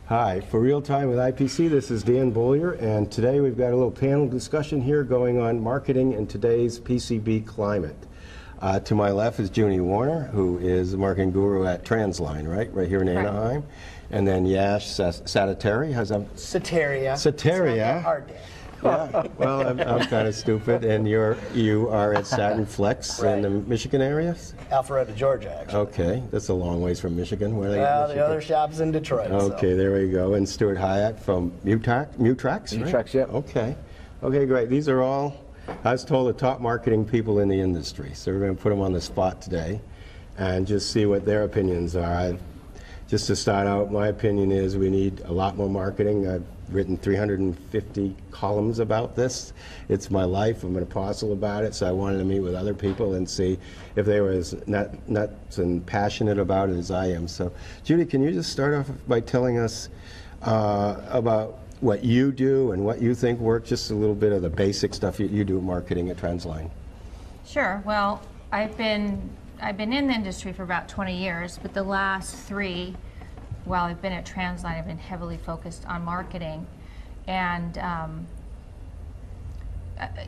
Hi, for Real Time with IPC, this is Dan Bollier, and today we've got a little panel discussion here going on marketing in today's PCB climate. To my left is Judy Warner, who is a marketing guru at Transline, right here in Anaheim. And then Yash Satary has a... Sataria. Hard. Yeah, well, I'm kind of stupid, and you are at Saturn Flex in the Michigan area? Alpharetta, Georgia, actually. Okay, that's a long ways from Michigan. Where well, the other shop's in Detroit. Okay, so. There we go. And Stuart Hyatt from Mutrax? Mutrax, yep. Okay. Okay, great. These are all, I was told, the top marketing people in the industry. So we're going to put them on the spot today and just see what their opinions are. Just to start out, my opinion is we need a lot more marketing. I've written 350 columns about this. It's my life. I'm an apostle about it, so I wanted to meet with other people and see if they were as nuts and passionate about it as I am. So, Judy, can you just start off by telling us about what you do and what you think works, just a little bit of the basic stuff you do marketing at Transline? Sure. Well, I've been in the industry for about 20 years, but the last 3, while I've been at Transline, I've been heavily focused on marketing. And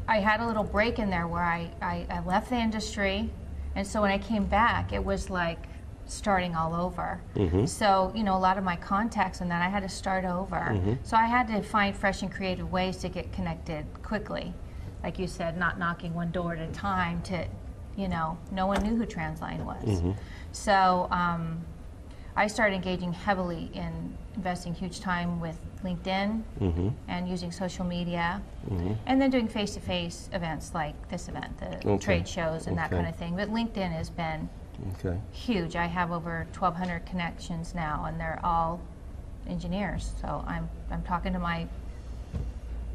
I had a little break in there where I left the industry, and so when I came back, it was like starting all over. So, you know, a lot of my contacts and that, I had to start over. So I had to find fresh and creative ways to get connected quickly. Like you said, not knocking one door at a time to, you know, no one knew who Transline was. So I started engaging heavily in investing huge time with LinkedIn and using social media, and then doing face-to-face events like this event, the trade shows and that kind of thing. But LinkedIn has been huge. I have over 1,200 connections now, and they're all engineers. So I'm talking to my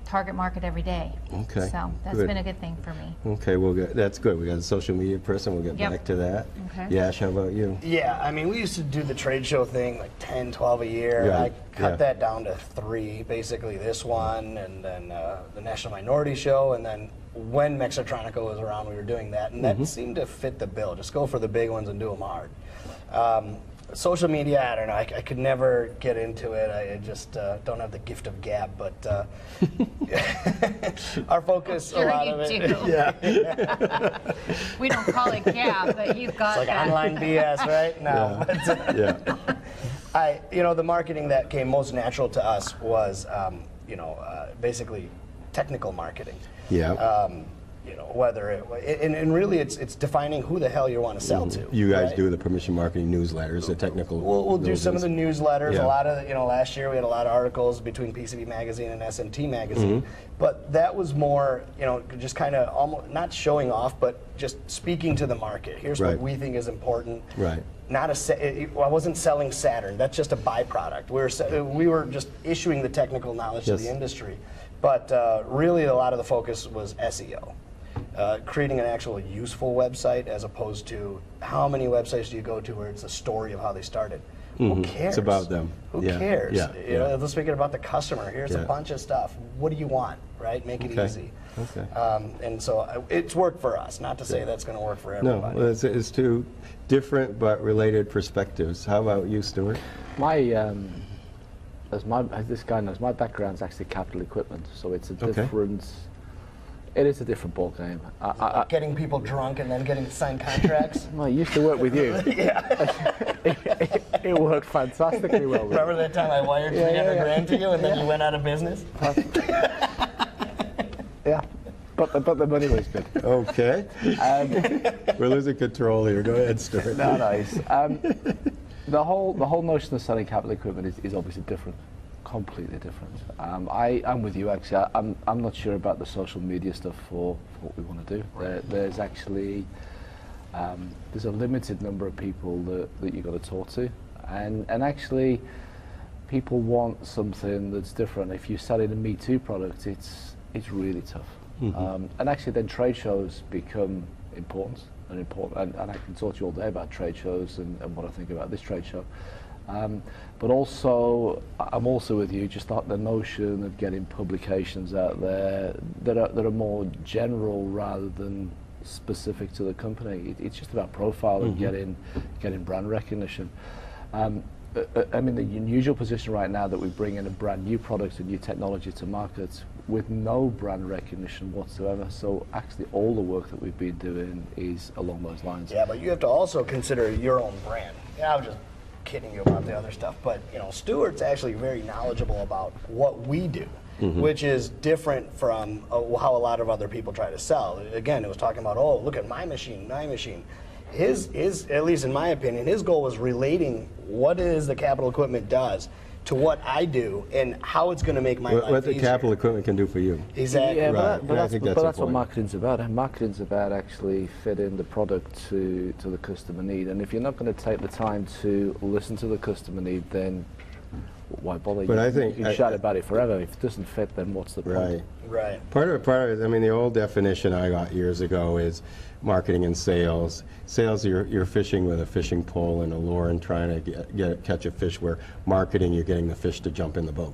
target market every day. Okay. So that's been a good thing for me. Okay, well, that's good. We got a social media person. We'll get back to that. Okay. Yash, how about you? Yeah, I mean, we used to do the trade show thing like 10, 12 a year. Right. I cut that down to 3, basically this one, and then the National Minority Show, and then when Mexatronica was around, we were doing that, and that seemed to fit the bill. Just go for the big ones and do them hard. Social media, I don't know, I could never get into it. I just don't have the gift of gab, but our focus, Sure a lot you of it. do. Yeah. We don't call it gab, but you've got It's like that. online BS, right? No. You know, the marketing that came most natural to us was, you know, basically technical marketing. Yeah. You know, whether and really it's defining who the hell you want to sell to. You guys do the permission marketing newsletters, the technical. We'll do some of the newsletters. Yeah. A lot of, you know, last year we had a lot of articles between PCB Magazine and SMT Magazine. But that was more, you know, just kind of almost not showing off, but just speaking to the market. Here's what we think is important. Right. Not I wasn't selling Saturn. That's just a byproduct. We were just issuing the technical knowledge to the industry. But really, a lot of the focus was SEO. Creating an actual useful website as opposed to how many websites do you go to where it's a story of how they started. Who cares? It's about them. Who cares? Yeah. You know, let's make it about the customer. Here's a bunch of stuff. What do you want, right? Make it easy. And so it's worked for us. Not to say that's going to work for everybody. No, it's two different but related perspectives. How about you, Stuart? As this guy knows, my background's actually capital equipment, so it's a different. It is a different ball game. Getting people drunk and then getting to sign contracts. Well, I used to work with you. it worked fantastically well. Remember that time I wired 300 grand to you and then you went out of business? Yeah, but the money was good. Okay. We're losing control here. Go ahead, Stuart. No, nice. The whole notion of selling capital equipment is obviously different. Completely different. I'm with you actually. I'm not sure about the social media stuff for what we want to do. There's actually there's a limited number of people that you've got to talk to, and actually people want something that's different. If you're selling a Me Too product, it's really tough. And actually then trade shows become important, and I can talk to you all day about trade shows and what I think about this trade show. But also, I'm also with you, just the notion of getting publications out there that are more general rather than specific to the company. It's just about profile and getting brand recognition. I'm in the unusual position right now that we bring in a brand new product and new technology to market with no brand recognition whatsoever. So actually all the work that we've been doing is along those lines. Yeah, but you have to also consider your own brand. Yeah, I was just kidding you about the other stuff, but you know, Stuart's actually very knowledgeable about what we do, which is different from how a lot of other people try to sell. Again, it was talking about, oh, look at my machine, my machine. His, at least in my opinion, his goal was relating what it is the capital equipment does to what I do and how it's going to make my life What the easier. capital equipment can do for you. Exactly. Yeah, Right. but I think that's that's what important. marketing's about. And marketing's about actually fitting the product to the customer need. And if you're not going to take the time to listen to the customer need, then why bother? But you, I think- you can shout about it forever. If it doesn't fit, then what's the point? Right. Right. Part of it, I mean, the old definition I got years ago is marketing and sales. Sales, you're fishing with a fishing pole and a lure and trying to catch a fish, where marketing, you're getting the fish to jump in the boat.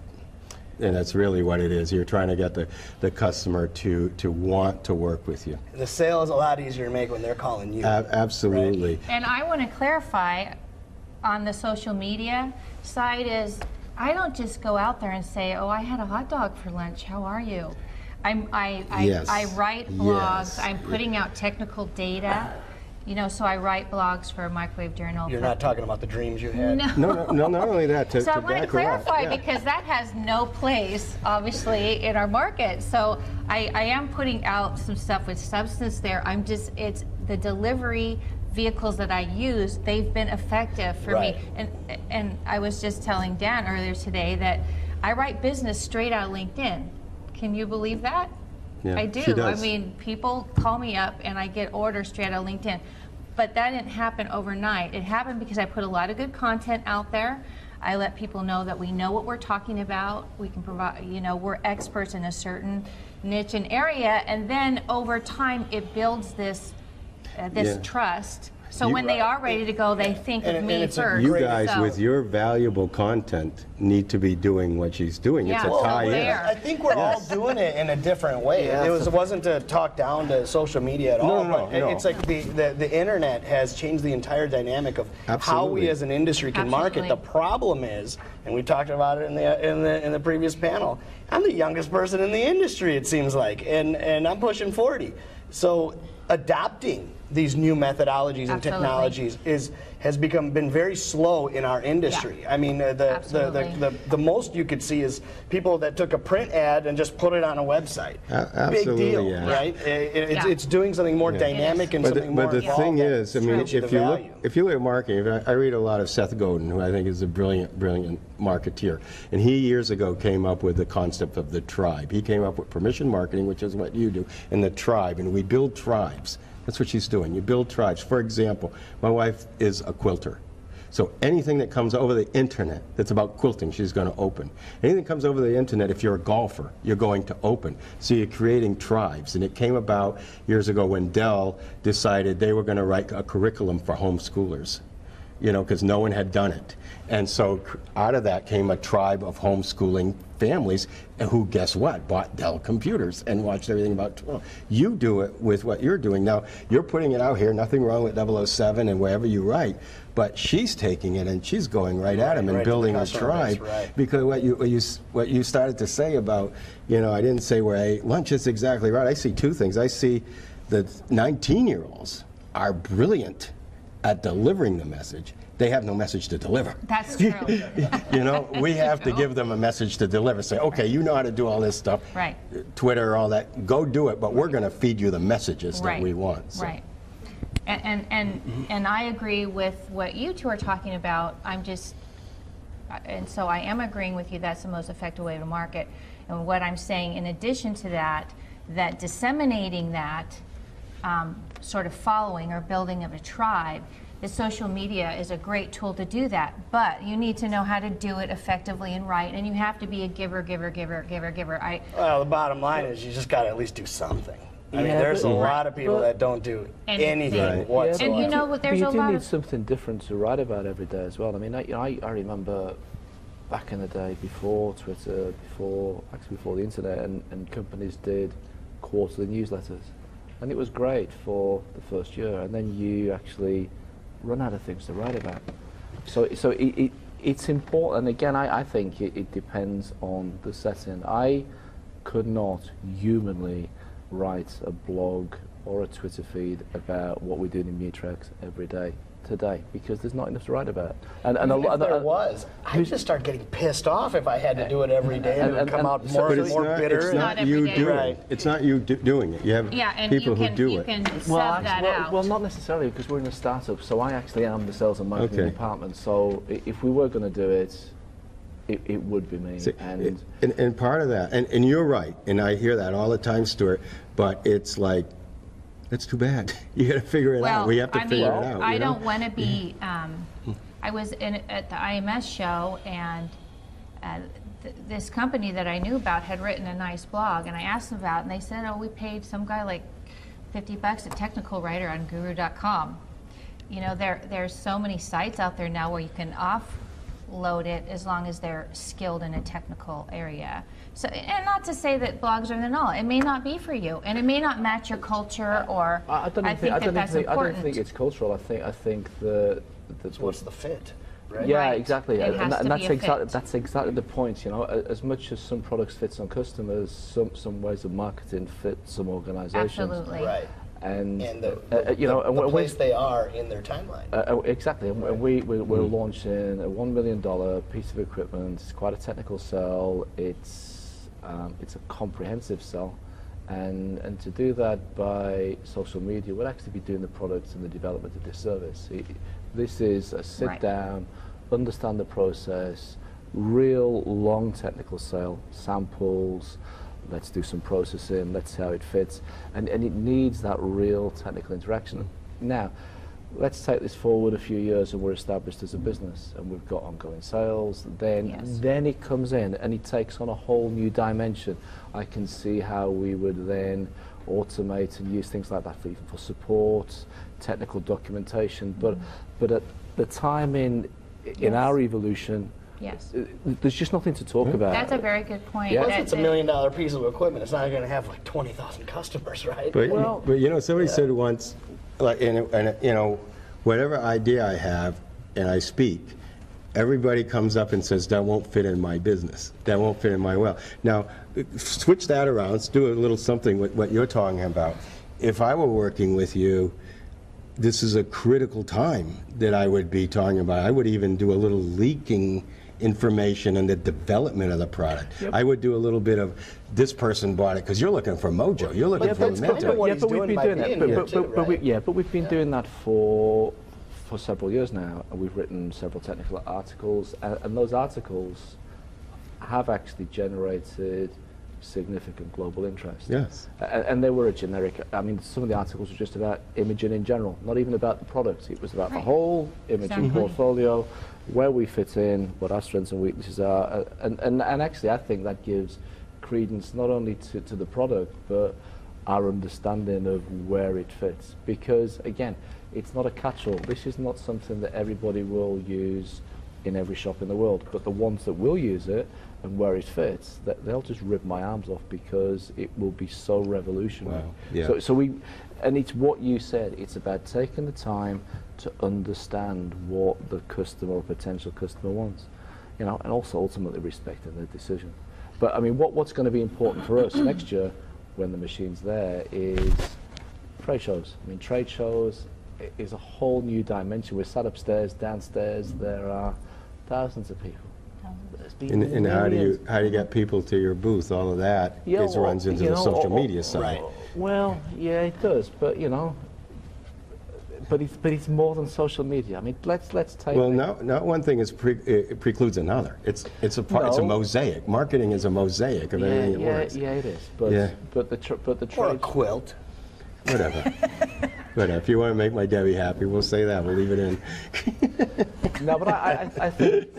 And that's really what it is. You're trying to get the customer to want to work with you. The sale is a lot easier to make when they're calling you. Absolutely. And I want to clarify on the social media side is I don't just go out there and say, oh, I had a hot dog for lunch, how are you? Yes. I write blogs, Yes. I'm putting out technical data, you know, so I write blogs for Microwave Journal. You're not talking about the dreams you had. No. No, not only that, So I to want to back her up, clarify yeah. because that has no place, obviously, in our market. So I am putting out some stuff with substance there. It's the delivery vehicles that I use, they've been effective for Right. me. And I was just telling Dan earlier today that I write business straight out of LinkedIn. Can you believe that? Yeah, I do. she does. I mean, people call me up and I get orders straight out of LinkedIn. But that didn't happen overnight. It happened because I put a lot of good content out there. I let people know that we know what we're talking about. We can provide, you know, we're experts in a certain niche and area. And then over time, it builds this Yeah. trust. So You- when they are ready to go, they think of And me it's a first. You Great. guys, So- with your valuable content, need to be doing what she's doing. Yeah, It's a well, tie-in. there. I think we're all doing it in a different way. It wasn't to talk down to social media at all. No, but no. It's like the internet has changed the entire dynamic of how Absolutely. we as an industry can market. Absolutely. The problem is, and we talked about it in the previous panel, I'm the youngest person in the industry, it seems like, and I'm pushing 40. So adopting these new methodologies and Absolutely. technologies has been very slow in our industry. Yeah. I mean, Absolutely. the most you could see is people that took a print ad and just put it on a website. Absolutely, Big deal, yeah. right? Yeah. It's doing something more dynamic and But something more the involved thing that is, I mean, shows you if the you look, value. if you look at marketing, I read a lot of Seth Godin, who I think is a brilliant marketeer, and he years ago came up with the concept of the tribe. He came up with permission marketing, which is what you do, and the tribe, and we build tribes. That's what she's doing. You build tribes. For example, my wife is a quilter. So anything that comes over the internet that's about quilting, she's going to open. Anything that comes over the internet, if you're a golfer, you're going to open. So you're creating tribes. And it came about years ago when Dell decided they were going to write a curriculum for homeschoolers, you know, because no one had done it. And so out of that came a tribe of homeschooling families who, guess what, bought Dell computers and watched everything about 12. You do it with what you're doing. Now, you're putting it out here, nothing wrong with 007 and wherever you write, but she's taking it and she's going right at them and right to the building a customer base, tribe. right. Because what you started to say about, you know, I didn't say where I ate lunch, it's exactly right. I see two things. I see the 19-year-olds are brilliant at delivering the message. They have no message to deliver. That's true. You know, we have to give them a message to deliver. Say, okay, you know how to do all this stuff. Right. Twitter, all that. Go do it, but we're going to feed you the messages that we want. So. Right. And I agree with what you two are talking about. And so I am agreeing with you that's the most effective way to market. And what I'm saying, in addition to that, that disseminating that sort of following or building of a tribe, the social media is a great tool to do that, but you need to know how to do it effectively and right, and you have to be a giver. Well, the bottom line is you just got to at least do something. I mean, Yeah, there's a but- lot of people but- that don't do Anything. anything Right. whatsoever. And you know what, there's but a you do lot need of something different to write about every day as well. I mean, I remember back in the day before Twitter, before the internet, and companies did quarterly newsletters, and it was great for the first year, and then you actually run out of things to write about. So it's important. Again, I think it depends on the setting. I could not humanly write a blog or a Twitter feed about what we're doing in Mutex every day today, because there's not enough to write about. And Even if there was, I'd just start getting pissed off if I had to do it every day and come out more bitter. It's not you doing it. It's not you doing it. You have people who do you it. can sub that out. Well, not necessarily, because we're in a startup, so I actually am the sales and marketing department. So if we were going to do it, it would be me. See, and part of that, and you're right, and I hear that all the time, Stuart, but it's like, that's too bad. You got to figure it out. We have to figure it out. I don't want to be. I was at the IMS show, and this company that I knew about had written a nice blog, and I asked them about it, and they said, "Oh, we paid some guy like $50 a technical writer on Guru.com." You know, there's so many sites out there now where you can offload it as long as they're skilled in a technical area. So, and not to say that blogs are the null. It may not be for you, and it may not match your culture. Or I think that's important. I don't think it's cultural. I think what's the fit, right? Yeah, exactly. And that's exactly the point. You know, as much as some products fit some customers, some ways of marketing fit some organizations. Absolutely. Right. And you know, the place they are in their timeline. Exactly. And we're launching a $1 million piece of equipment. It's quite a technical sell. It's a comprehensive sell, and to do that by social media would actually be doing the products and the development of this service. This is a sit down, understand the process, real long technical sale, samples, let's do some processing, let's see how it fits, and it needs that real technical interaction. Now, let's take this forward a few years and we're established as a business and we've got ongoing sales, then it comes in and it takes on a whole new dimension. I can see how we would then automate and use things like that for support, technical documentation, but at the time in our evolution, there's just nothing to talk about. That's a very good point. Once it's $1 million piece of equipment, it's not going to have like 20,000 customers, right? But you know, somebody said once, like, and you know, whatever idea I have and I speak, everybody comes up and says, that won't fit in my business. That won't fit in my well. Now, switch that around. Let's do a little something with what you're talking about. If I were working with you, this is a critical time that I would be talking about. I would even do a little leaking information and the development of the product. I would do a little bit of, this person bought it, because you're looking for mojo. You're looking for momentum. But we've been doing that for several years now, and we've written several technical articles, and those articles have actually generated significant global interest. Yes. And they were a generic, I mean, some of the articles were just about imaging in general, not even about the product. It was about the whole imaging portfolio, where we fit in, what our strengths and weaknesses are, and actually I think that gives credence not only to the product, but our understanding of where it fits. Because again, it's not a catch-all. This is not something that everybody will use in every shop in the world, but the ones that will use it and where it fits, they'll just rip my arms off because it will be so revolutionary. Wow. Yeah. So and it's what you said, it's about taking the time to understand what the customer or potential customer wants, you know, and also ultimately respecting their decision. But I mean, what's going to be important for us next year when the machine's there is trade shows. I mean, trade shows is a whole new dimension. We're sat upstairs, downstairs, there are thousands of people. And how do you get people to your booth? All of that runs into the social media side. Right. Well, yeah, it does, but you know, but it's more than social media. I mean, let's take. Well, not one thing it precludes another. It's a mosaic. Marketing is a mosaic of everything that works. Yeah, it is. But the trade. Or a quilt. Whatever. But if you want to make my Debbie happy, we'll say that. We'll leave it in. No, but I think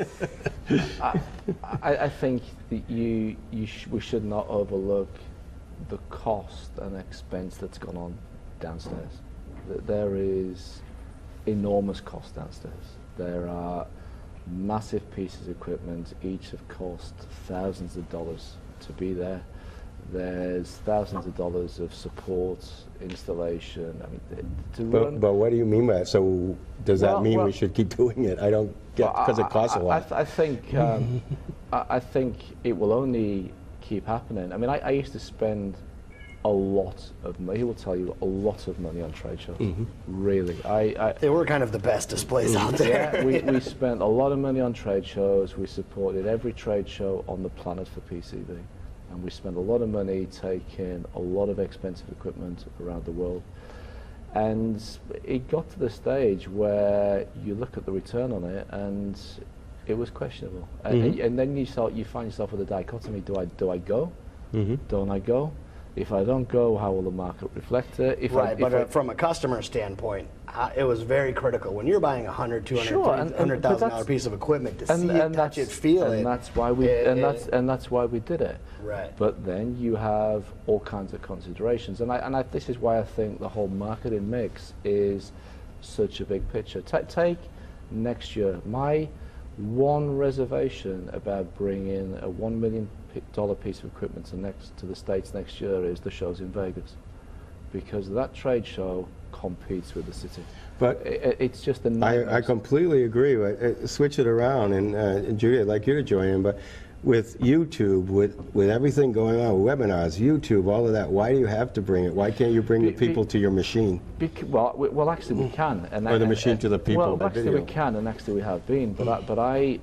I think that we should not overlook the cost and expense that's gone on downstairs. There is enormous cost downstairs. There are massive pieces of equipment, each have cost thousands of dollars to be there. There's thousands of dollars of support, installation. I mean, to run. But what do you mean by that? So does that mean well, we should keep doing it? I don't get, because it costs a lot. I think I think it will only keep happening. I mean, I used to spend a lot of money. He will tell you a lot of money on trade shows. Really, They were kind of the best displays out there. yeah, we spent a lot of money on trade shows. We supported every trade show on the planet for PCB, and we spent a lot of money taking a lot of expensive equipment around the world. And it got to the stage where you look at the return on it, and it was questionable. And then you find yourself with a dichotomy: do I go? Don't I go? If I don't go, how will the market reflect it? But from a customer standpoint, it was very critical. When you're buying a $100,000, $200,000, $300,000 piece of equipment to see it, touch it, feel it, and that's why we that's why we did it. Right. But then you have all kinds of considerations, and this is why I think the whole marketing mix is such a big picture. Take next year. My one reservation about bringing a $1 million piece of equipment to the States next year is the shows in Vegas, because that trade show competes with the city. But it's just a nightmare. I completely agree. Switch it around, and Judy, I'd like you to join in, but with YouTube, with everything going on, webinars, YouTube, all of that, why do you have to bring it? Why can't you bring the people to your machine? Well, actually we can. Or the machine to the people. Well, actually we can, and actually we have been. But I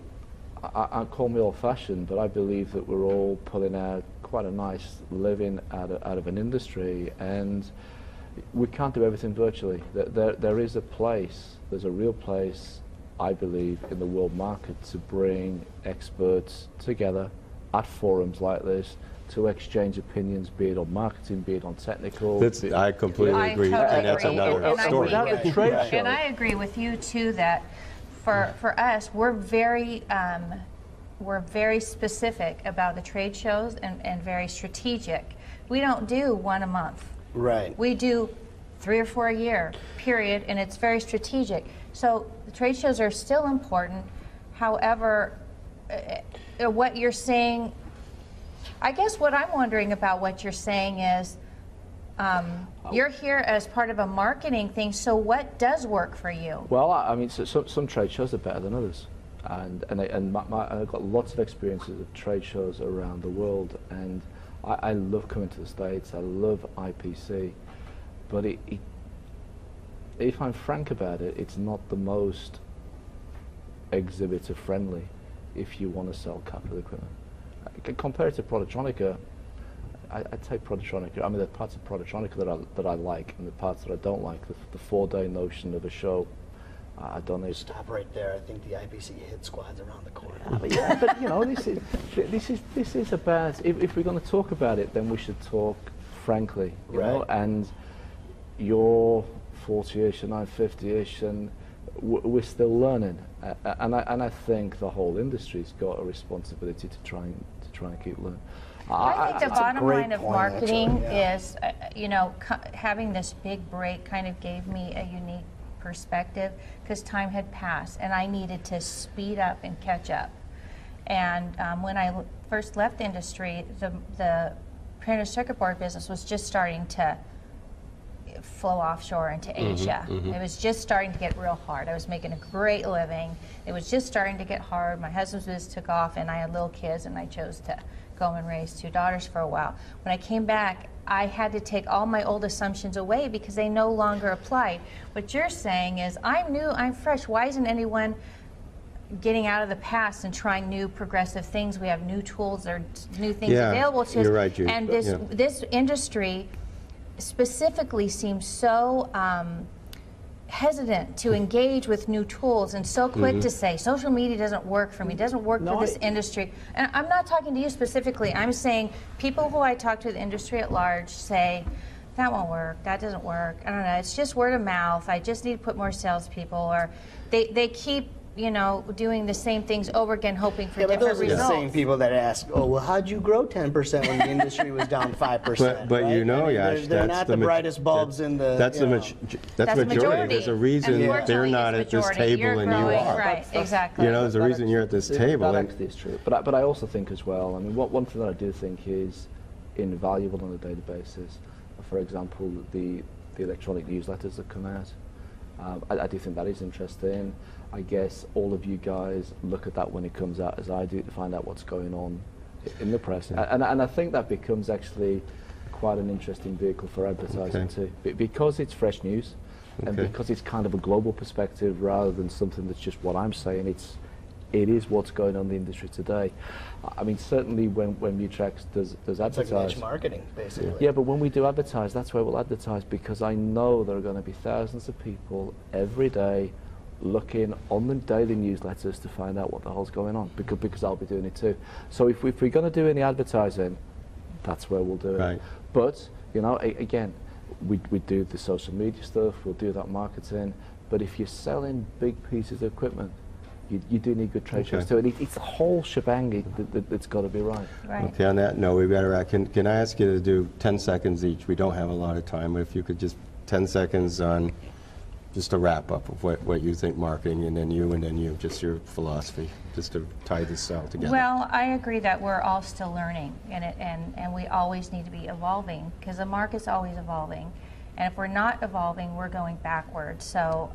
call me old-fashioned, but I believe that we're all pulling out quite a nice living out of an industry, and we can't do everything virtually. There is a place, there's a real place, I believe, in the world market to bring experts together at forums like this to exchange opinions, be it on marketing, be it on technical. I completely agree, and that's another story. And I agree with you too that for us, we're very specific about the trade shows and very strategic. We don't do one a month. Right. We do 3 or 4 a year, period, and it's very strategic. So the trade shows are still important. However, what you're saying, I guess what I'm wondering about what you're saying is, you're here as part of a marketing thing, so what does work for you? Well, I mean, some trade shows are better than others. And I've got lots of experiences of trade shows around the world, and I love coming to the States. I love IPC, but if I'm frank about it, it's not the most exhibitor friendly if you want to sell capital equipment. Compared to Productronica, I take Productronica. I mean, there are parts of Productronica that I like, and the parts that I don't like. The 4-day notion of a show, I don't know. Stop right there. I think the IPC hit squad's around the corner. But you know, this is about. If we're going to talk about it, then we should talk frankly, you know. And you're 40-ish and I'm 50-ish, and we're still learning. And I think the whole industry's got a responsibility to try and keep learning. I think the bottom line of marketing is, you know, having this big break kind of gave me a unique perspective, because time had passed and I needed to speed up and catch up. And when I first left the industry, the printed circuit board business was just starting to flow offshore into Asia. It was just starting to get real hard. I was making a great living. It was just starting to get hard. My husband's business took off, and I had little kids, and I chose to go and raise 2 daughters for a while. When I came back, I had to take all my old assumptions away because they no longer applied. What you're saying is, I'm new, I'm fresh. Why isn't anyone getting out of the past and trying new progressive things? We have new tools or new things available to us. You're right, Jude. And this industry specifically seems so hesitant to engage with new tools and so quick to say social media doesn't work for me, doesn't work for this industry. And I'm not talking to you specifically. I'm saying people who I talk to in the industry at large say, that won't work, that doesn't work, I don't know, it's just word of mouth, I just need to put more salespeople, or they keep, you know, doing the same things over again, hoping for different results. Those are the same people that ask, oh, well, how'd you grow 10% when the industry was down 5%? But you know, Yash, they're not the brightest bulbs in the. That's the majority. There's a reason they're not at this table and you are. Right, exactly. You know, there's a reason you're at this table. That actually is true. But I also think as well, I mean, one thing that I do think is invaluable on a daily basis. For example, the electronic newsletters that come out. I do think that is interesting. I guess all of you guys look at that when it comes out, as I do, to find out what's going on in the press. And I think that becomes actually quite an interesting vehicle for advertising too, because it's fresh news, and because it's kind of a global perspective rather than something that's just what I'm saying. It is what's going on in the industry today. I mean, certainly when Mutrax does advertise. It's like niche marketing, basically. Yeah, but when we do advertise, that's where we'll advertise, because I know there are going to be thousands of people every day looking on the daily newsletters to find out what the hell's going on, because I'll be doing it too. So if we're going to do any advertising, that's where we'll do it. Right. But, you know, again, we do the social media stuff, we'll do that marketing, but if you're selling big pieces of equipment, you do need good trade shows too. And it's a whole shebang that's got to be right. Okay, on that note, we better, can I ask you to do 10 seconds each? We don't have a lot of time, but if you could just 10 seconds on just a wrap up of what you think marketing, and then you, just your philosophy, just to tie this all together. Well, I agree that we're all still learning, and we always need to be evolving, because the market's always evolving. And if we're not evolving, we're going backwards. So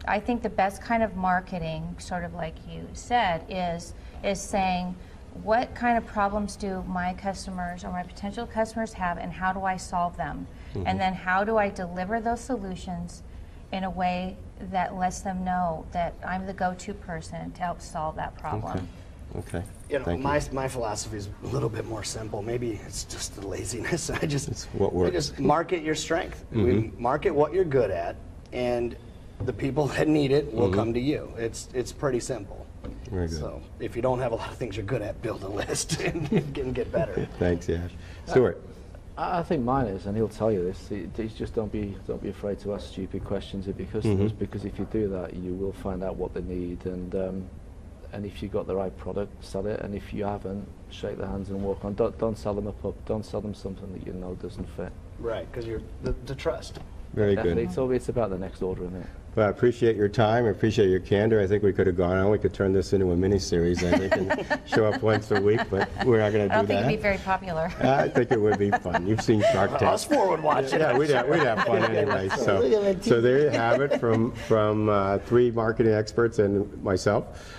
I think the best kind of marketing, sort of like you said, is saying, what kind of problems do my customers or my potential customers have, and how do I solve them? And then how do I deliver those solutions in a way that lets them know that I'm the go-to person to help solve that problem. Okay. You know, my philosophy is a little bit more simple. Maybe it's just the laziness. I just market your strength. We market what you're good at, and the people that need it will come to you. It's pretty simple. Very good. So if you don't have a lot of things you're good at, build a list and get better. Thanks, Yash. Stuart. I think mine is, and he'll tell you this, is just don't be afraid to ask stupid questions of your customers, because if you do that, you will find out what they need, and if you've got the right product, sell it, and if you haven't, shake their hands and walk on. Don't sell them a pup. Don't sell them something that you know doesn't fit. Right, because you're the trust. Very good. It's about the next order, isn't it? Well, I appreciate your time. I appreciate your candor. I think we could have gone on. We could turn this into a mini-series, I think, and show up once a week, but we're not going to do that. I don't think it'd be very popular. I think it would be fun. You've seen Shark Tank. Us four would watch it. Yeah, we'd have fun anyway. So there you have it from three marketing experts and myself.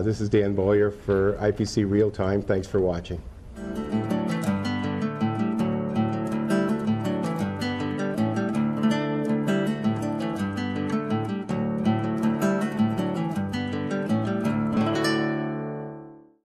This is Dan Bollier for IPC Real Time. Thanks for watching.